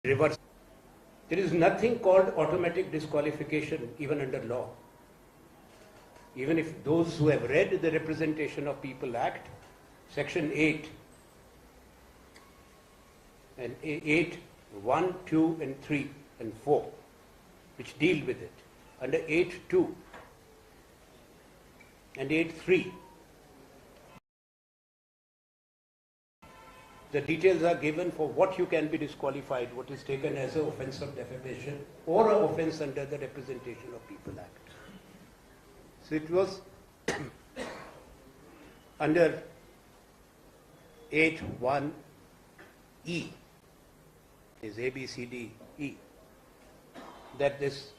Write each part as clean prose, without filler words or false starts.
reverse. There is nothing called automatic disqualification even under law. Even if those who have read the Representation of People Act, Section 8 and 8, 1, 2 and 3 and 4, which deal with it, under 8.2 and 8.3, the details are given for what you can be disqualified, what is taken as an offence of defamation or an offence under the Representation of People Act. So it was under 8.1e, is A, B, C, D, E, that this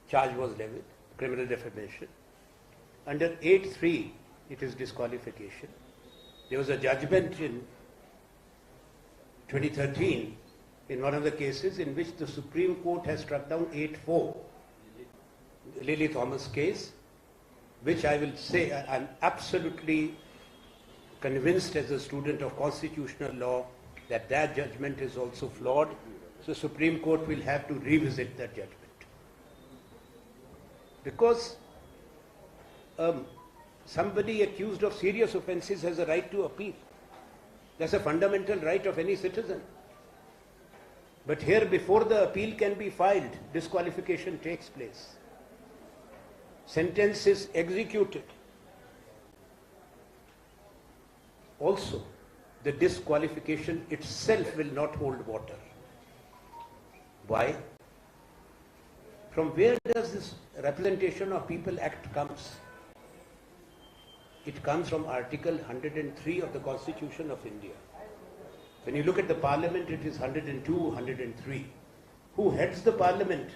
charge was levied, criminal defamation. Under 8.3, it is disqualification. There was a judgment in 2013 in one of the cases in which the Supreme Court has struck down 8.4, Lily Thomas case, which I will say I'm absolutely convinced as a student of constitutional law that that judgment is also flawed. So Supreme Court will have to revisit that judgment. Because somebody accused of serious offences has a right to appeal. That's a fundamental right of any citizen. But here, before the appeal can be filed, disqualification takes place. Sentence is executed. Also, the disqualification itself will not hold water. Why? From where does this Representation of People Act comes? It comes from Article 103 of the Constitution of India. When you look at the Parliament, it is 102, 103. Who heads the Parliament,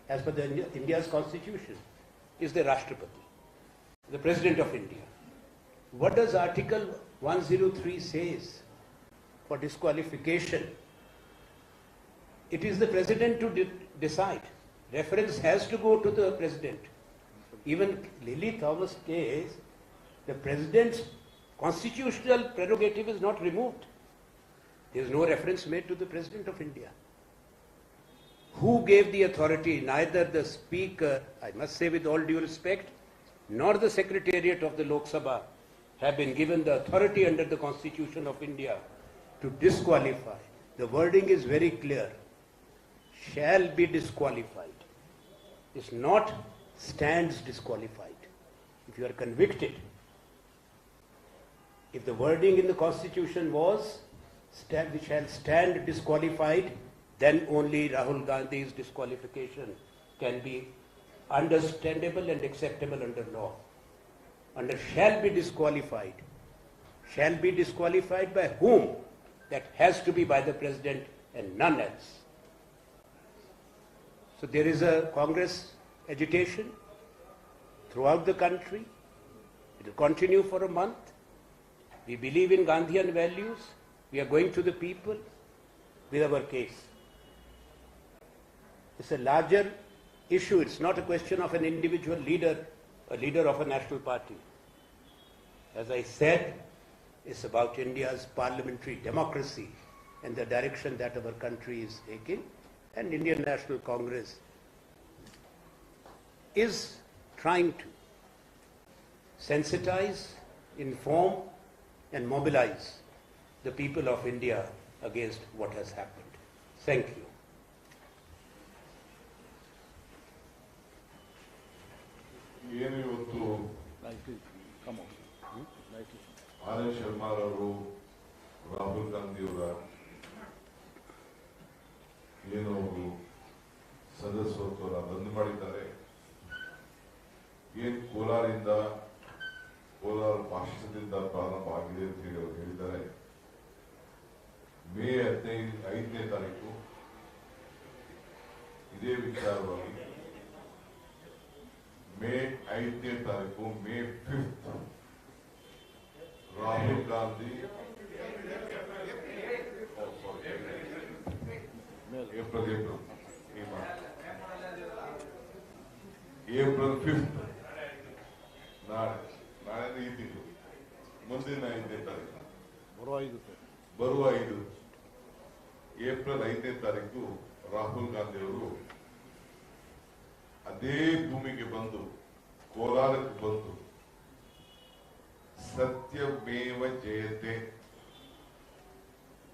as per India's Constitution, is the Rashtrapati, the President of India. What does Article 103 says for disqualification? It is the President to decide. Reference has to go to the President. Even Lily Thomas case, the President's constitutional prerogative is not removed. There is no reference made to the President of India. Who gave the authority? Neither the Speaker, I must say with all due respect, nor the Secretariat of the Lok Sabha have been given the authority under the Constitution of India to disqualify. The wording is very clear. Shall be disqualified. It's not stands disqualified. If you are convicted, if the wording in the Constitution was shall stand disqualified, then only Rahul Gandhi's disqualification can be understandable and acceptable under law. Under shall be disqualified by whom? That has to be by the President and none else. So there is a Congress agitation throughout the country. It will continue for a month. We believe in Gandhian values. We are going to the people with our case. It's a larger issue. It's not a question of an individual leader, a leader of a national party. As I said, it's about India's parliamentary democracy and the direction that our country is taking. And Indian National Congress is trying to sensitize, inform and mobilize the people of India against what has happened. Thank you. ಏನು ಇವತ್ತು R S ಶರ್ಮಾರವರು Rahul ಗಾಂಧಿಯವರ ಏನು ಅವರು ಸದಸ್ಯತ್ವನ ರದ್ದು ಮಾಡಿದ್ದಾರೆ. ಏನು ಕೋಲಾರ ಭಾಷಣದಿಂದ ಪ್ರಾರಂಭ ಆಗಿದೆ ಅಂತ ಹೇಳಿ ಅವರು ಹೇಳಿದ್ದಾರೆ. ಮೇ 5ನೇ ತಾರೀಕು ಇದೇ ವಿಚಾರವಾಗಿ ಮೇ 5ನೇ ತಾರೀಕು May 5th Rahul Gandhi April 5th ನಾಳೆ ಈ ತಿಂಗಳು ಮುಂದಿನ 5ನೇ ತಾರೀಕು ಬರುವ 5 ಏಪ್ರಿಲ್ 5ನೇ ತಾರೀಕು ರಾಹುಲ್ ಗಾಂಧಿ ಅವರು ಅದೇ ಭೂಮಿಗೆ ಬಂದು ಕೋಲಾರಕ್ಕೆ ಬಂದು ಸತ್ಯಮೇವ ಜಯತೆ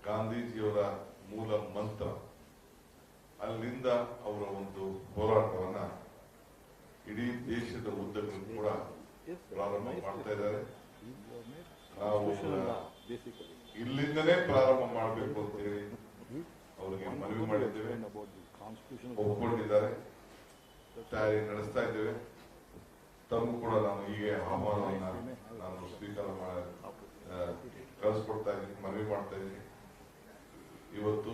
ಗಾಂಧೀಜಿಯವರ ಮೂಲ ಮಂತ್ರ ಅಲ್ಲಿಂದ ಅವರ ಒಂದು ಹೋರಾಟವನ್ನ ಇಡೀ ದೇಶದ ಉದ್ದಕ್ಕೂ ಕೂಡ ಪ್ರಾರಂಭ ಮಾಡ್ತಾ ಇದ್ದಾರೆ. ನಾವು ಇಲ್ಲಿಂದನೇ ಪ್ರಾರಂಭ ಮಾಡಬೇಕು ಅಂತ ಹೇಳಿ ಅವರಿಗೆ ಮನವಿ ಮಾಡಿದ್ದೇವೆ, ಒಪ್ಪಿಕೊಂಡಿದ್ದಾರೆ, ತಯಾರಿ ನಡೆಸ್ತಾ ಇದ್ದೇವೆ. ತಮಗೂ ಕೂಡ ನಾನು ಹೀಗೆ ಆಹ್ವಾನವನ್ನ ನಾನು ಸ್ವೀಕಾರ ಕಳಿಸ್ಕೊಡ್ತಾ ಇದ್ದೀನಿ, ಮನವಿ ಮಾಡ್ತಾ ಇದ್ದೀನಿ. ಇವತ್ತು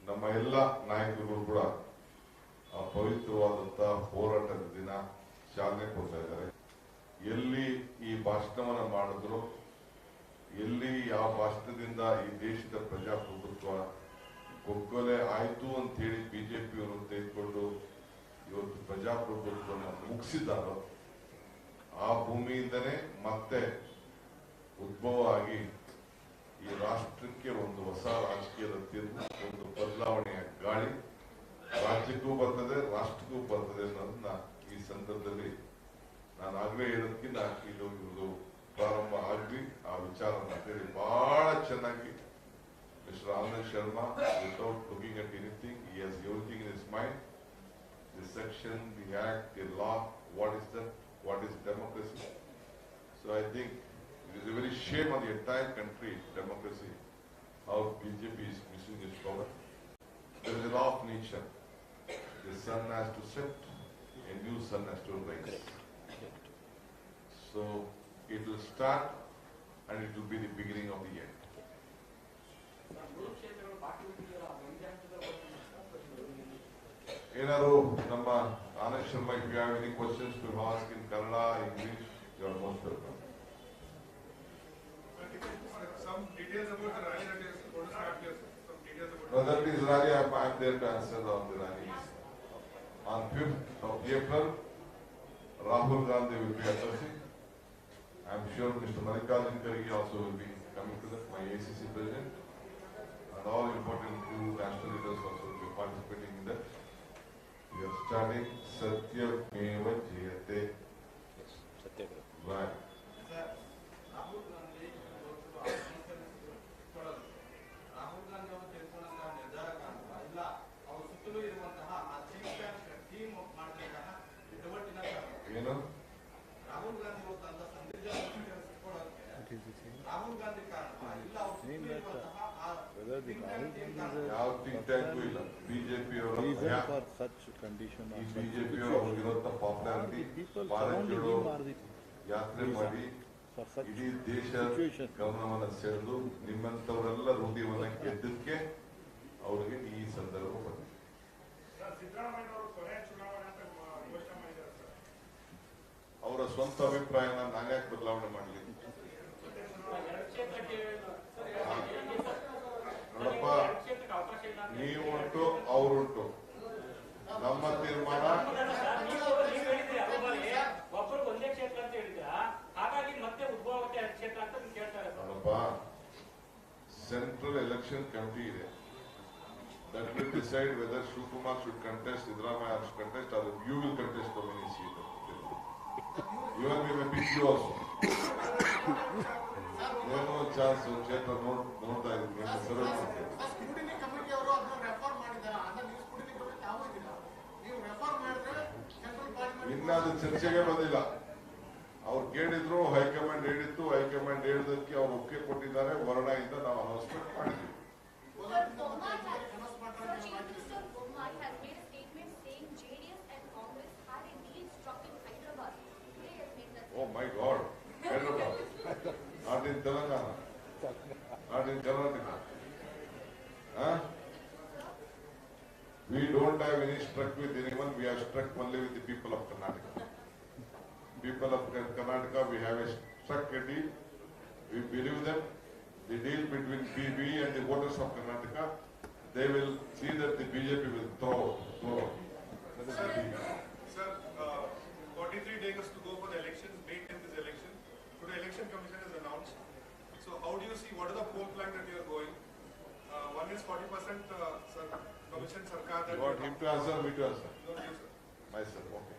ನಮ್ಮ ಎಲ್ಲ ನಾಯಕರು ಕೂಡ ಆ ಪವಿತ್ರವಾದಂತಹ ಹೋರಾಟದ ದಿನ ಚಾಲನೆ ಕೊಡ್ತಾ ಇದ್ದಾರೆ. ಎಲ್ಲಿ ಈ ಭಾಷಣವನ್ನ ಮಾಡಿದ್ರು, ಎಲ್ಲಿ ಯಾವ ಭಾಷಣದಿಂದ ಈ ದೇಶದ ಪ್ರಜಾಪ್ರಭುತ್ವ ಕೊಗ್ಗೊಲೆ ಆಯ್ತು ಅಂತ ಹೇಳಿ ಬಿಜೆಪಿಯವರು ತೆಗೆದುಕೊಂಡು ಇವತ್ತು ಪ್ರಜಾಪ್ರಭುತ್ವವನ್ನು ಮುಗಿಸಿದ್ದಾರೋ ಆ ಭೂಮಿಯಿಂದನೇ ಮತ್ತೆ ಉದ್ಭವ ಆಗಿ ಈ ರಾಷ್ಟ್ರಕ್ಕೆ ಒಂದು ಹೊಸ ರಾಜಕೀಯದ ತಿರುವು, ಒಂದು ಬದಲಾವಣೆಯ ಗಾಳಿ ರಾಜ್ಯಕ್ಕೂ ಬರ್ತದೆ, ರಾಷ್ಟ್ರಕ್ಕೂ ಬರ್ತದೆ ಅನ್ನೋದನ್ನ ಈ ಸಂದರ್ಭದಲ್ಲಿ ನಾನು ಆಗ್ಲೇ ಹೇಳೋದಕ್ಕಿಂತ ಇದು ಪ್ರಾರಂಭ ಆಗ್ಲಿ ಆ ವಿಚಾರನ ಹೇಳಿ ಬಹಳ ಚೆನ್ನಾಗಿ mister Anand Sharma, without looking at anything, he has everything in his mind. The section, the act, the law, what is that, what is democracy. So I think it is a very shame on the entire country, democracy, how BJP is missing its power. There is a law of nature. The sun has to set, a new sun has to rise. So it will start and it will be the beginning of the end. ಏನಾದ್ರು ನಮ್ಮ Anand Sharma, if you have any questions to ask in Kannada, English, you are most welcome. Some details about the rally that is going to start here. Some details about. No, that is rally. I am there to answer on the rallies. On 5th of April, Rahul Gandhi will be addressing. I am sure Mr. Mallikarjun Kharge also will be coming to that, my ACC president, and all important national leaders also will be participating in that. We are starting Satyameva Jayate. Right. Rahul Gandhi ಅವರು ತೆಗೆದುಕೊಂಡಂತಹ ನಿರ್ಧಾರ ಕಾರಣ ಇಲ್ಲ, ಅವ್ರ ಸುತ್ತಲೂ ಇರುವಂತಹ ಆ team ಮಾಡಬೇಕಾದ ಎಡವಟ್ಟಿನ ಏನು ರಾಹುಲ್ ಗಾಂಧಿ ಅವರು ತಂದ ಸಂದೇಶ ರಾಹುಲ್ ಗಾಂಧಿ ಕಾರಣ ಇಲ್ಲ, ಅವ್ರ ಸುತ್ತಲೂ ಇರುವಂತಹ ಯಾವ ಥಿಂಕ್ ಟ್ಯಾಂಕು ಇಲ್ಲ. ಬಿಜೆಪಿ ಅವರ ಇರುವಂತಹ ಪಾಪ್ಯುಲಾರಿಟಿ, ಭಾರತ್ ಜೋಡೋ ಯಾತ್ರೆ ಮಾಡಿ ಇಡೀ ದೇಶ ಗಮನವನ್ನು ಸೆಳೆದು ನಿಮ್ಮಂತವರೆಲ್ಲ ಹೃದಯವನ್ನ ಗೆದ್ದಕ್ಕೆ ಅವರಿಗೆ ಈ ಸಂದರ್ಭ ಬಂದಿದೆ. ಅವರ ಸ್ವಂತ ಅಭಿಪ್ರಾಯನ ನಾನ್ಯಾಕೆ ಬದಲಾವಣೆ ಮಾಡಲಿ? ನೋಡಪ್ಪ, ನೀವುಂಟು ಅವರುಂಟು, ನಮ್ಮ ತೀರ್ಮಾನ. ನೋಡಪ್ಪ, ಸೆಂಟ್ರಲ್ ಎಲೆಕ್ಷನ್ ಕಮಿಟಿ ಇದೆ, that will decide whether Shivakumar should contest, Siddaramaiah should contest, or you will contest for any seat. Even we may pick you also. ಏನೋ ಚಾನ್ಸ್ ಕ್ಷೇತ್ರ ನೋಡ್ತಾ ಇದ್ದೀನಿ. ಇನ್ನಾದ್ರೂ ಚರ್ಚೆಗೆ ಬಂದಿಲ್ಲ. ಅವ್ರು ಕೇಳಿದ್ರು, ಹೈಕಮಾಂಡ್ ಹೇಳಿತ್ತು, ಹೈಕಮಾಂಡ್ ಹೇಳಿದಕ್ಕೆ ಅವ್ರು ಒಪ್ಪಿಗೆ ಕೊಟ್ಟಿದ್ದಾರೆ. ವರ್ಣದಿಂದ ನಾವು ಅನೌನ್ಸ್ಮೆಂಟ್ ಮಾಡಿದ್ವಿ. Bommai has made a statement saying JDS and Congress had a deal struck in Hyderabad. They have made that. Oh my God, Hyderabad, not in Telangana, not in Karnataka. Huh? We don't have any struck with anyone. We are struck only with the people of Karnataka. People of Karnataka, we have a struck a deal. We believe that the deal between PB and the voters of Karnataka, they will see that the BJP will throw. Sir, 43 days to go for the elections. May 10th is election. Today, election commission has announced. So, how do you see? What is the poll plan that you are going? One is 40% commission sarkar. You want him to answer, me to answer? No, you, sir. Myself, okay.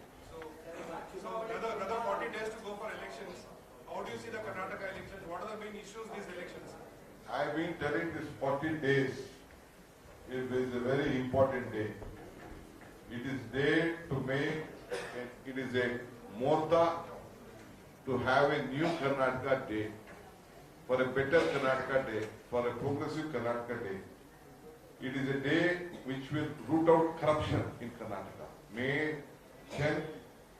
So another 40 days to go for elections. How do you see the Karnataka elections? What are the main issues these elections? I've been telling this 40 days is a very important day. It is day to make, it is a morta to have a new Karnataka day, for a better Karnataka day, for a progressive Karnataka day. It is a day which will root out corruption in Karnataka. May 10th,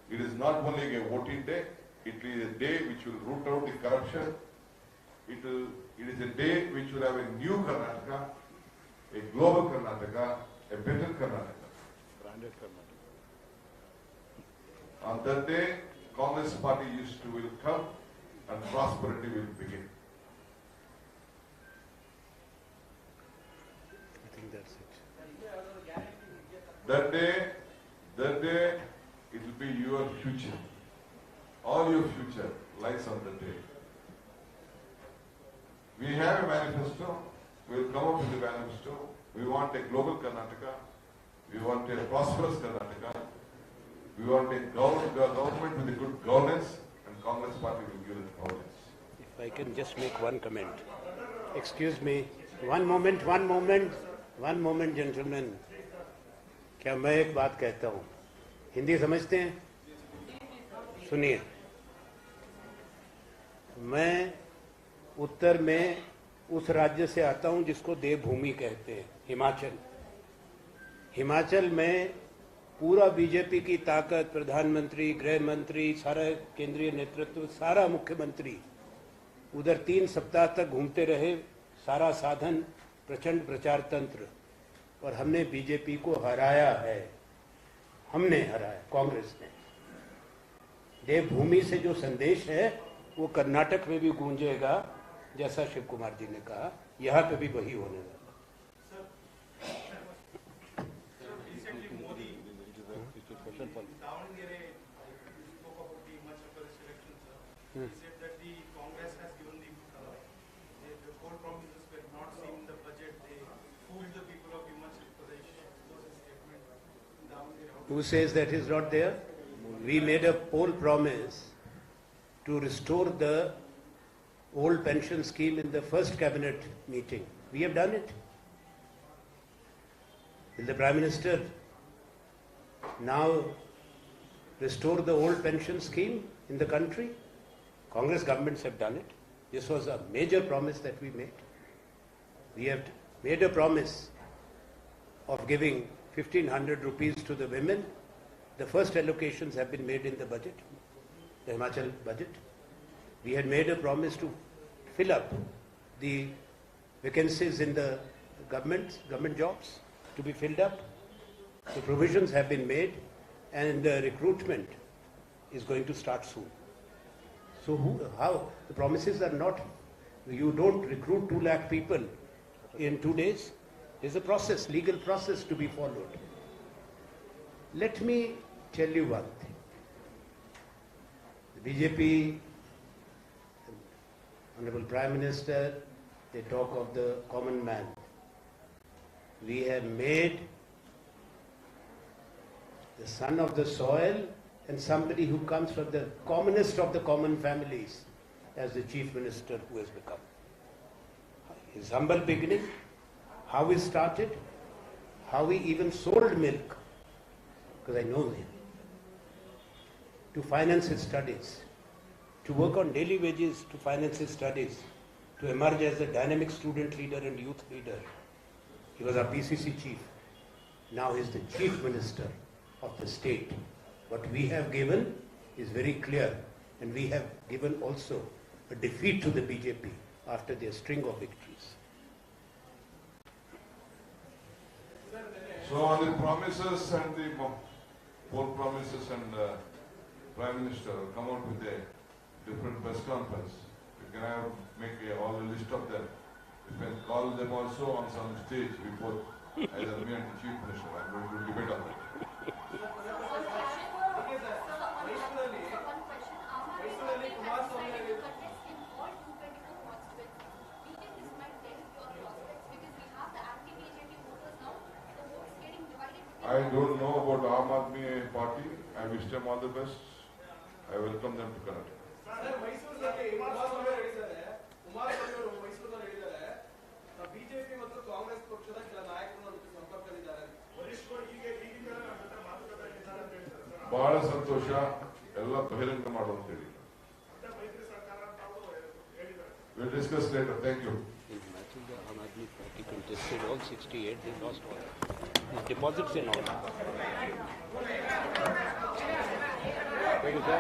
it is not only a voting day, it is a day which will root out the corruption. It is a day which will have a new Karnataka, a global Karnataka, a better Karnataka. Branded Karnataka. On that day, Congress party will come and prosperity will begin. I think that's it. That day, it will be your future. All your future lies on that day. We have a manifesto. We will come up with a manifesto. We want a global Karnataka. We want a prosperous Karnataka. We want a government with a good governance, and Congress party will give it governance. If I can just make one comment. Excuse me. One moment, gentlemen. क्या मैं एक बात कहता हूँ? हिंदी समझते हैं? सुनिए. मैं उत्तर में उस राज्य से आता हूं जिसको देवभूमि कहते हैं, हिमाचल. हिमाचल में पूरा बीजेपी की ताकत, प्रधानमंत्री, गृह मंत्री, सारा केंद्रीय नेतृत्व, सारा मुख्यमंत्री उधर 3 सप्ताह तक घूमते रहे. सारा साधन प्रचंड प्रचार तंत्र, और हमने बीजेपी को हराया है. हमने हराया, कांग्रेस ने. देवभूमि से जो संदेश है वो कर्नाटक में भी गूंजेगा, जैसा शिव कुमार जी ने कहा. यहाँ पे भी वही होने वाला. Who says that is not there? We made a poll promise to restore the old pension scheme in the first cabinet meeting. We have done it. Will the Prime Minister now restore the old pension scheme in the country? Congress governments have done it. This was a major promise that we made. We have made a promise of giving 1,500 rupees to the women. The first allocations have been made in the budget, the Himachal budget. We had made a promise to fill up the vacancies in the government jobs to be filled up. The provisions have been made, and the recruitment is going to start soon. So how? The promises are not, you don't recruit 2 lakh people in 2 days. There's a process, legal process to be followed. Let me tell you one thing. The BJP, Honorable Prime Minister, they talk of the common man. We have made the son of the soil and somebody who comes from the commonest of the common families as the Chief Minister who has become. His humble beginning, how he started, how he even sold milk, because I know him, to finance his studies, to work on daily wages to finance his studies, to emerge as a dynamic student leader and youth leader. He was our PCC chief. Now he is the Chief Minister of the state. What we have given is very clear, and we have given also a defeat to the BJP after their string of victories. So on the promises and the poor promises, and Prime Minister will come out with a different press conference. You can make all a list of them. You can call them also on some stage before either me and the Chief Minister. I'm going to debate on that. I don't know about Aam Aadmi Party. I wish them all the best. I welcome them to Karnataka. Sir ಮೈಸೂರಿನಲ್ಲಿ ಕುಮಾರಸ್ವಾಮಿ ಹೇಳಿದ್ದಾರೆ ಕುಮಾರಸ್ವಾಮಿ ಅವರು ಮೈಸೂರಿನಲ್ಲಿ ಹೇಳಿದ್ದಾರೆ BJP ಮತ್ತು ಕಾಂಗ್ರೆಸ್ ಪಕ್ಷದ ಕೆಲ ನಾಯಕರು ನಮ್ಮ ಜೊತೆ ಸಂಪರ್ಕದಲ್ಲಿದ್ದಾರೆ ವರಿಷ್ಠರು ಬಹಳ ಸಂತೋಷ ಎಲ್ಲ ಬಹಿರಂಗ ಮಾಡುವಂತ ಹೇಳಿ We'll discuss later. Thank you. I think the Aam Aadmi Party contested all 68, they lost all. The deposits in all. Thank you, sir.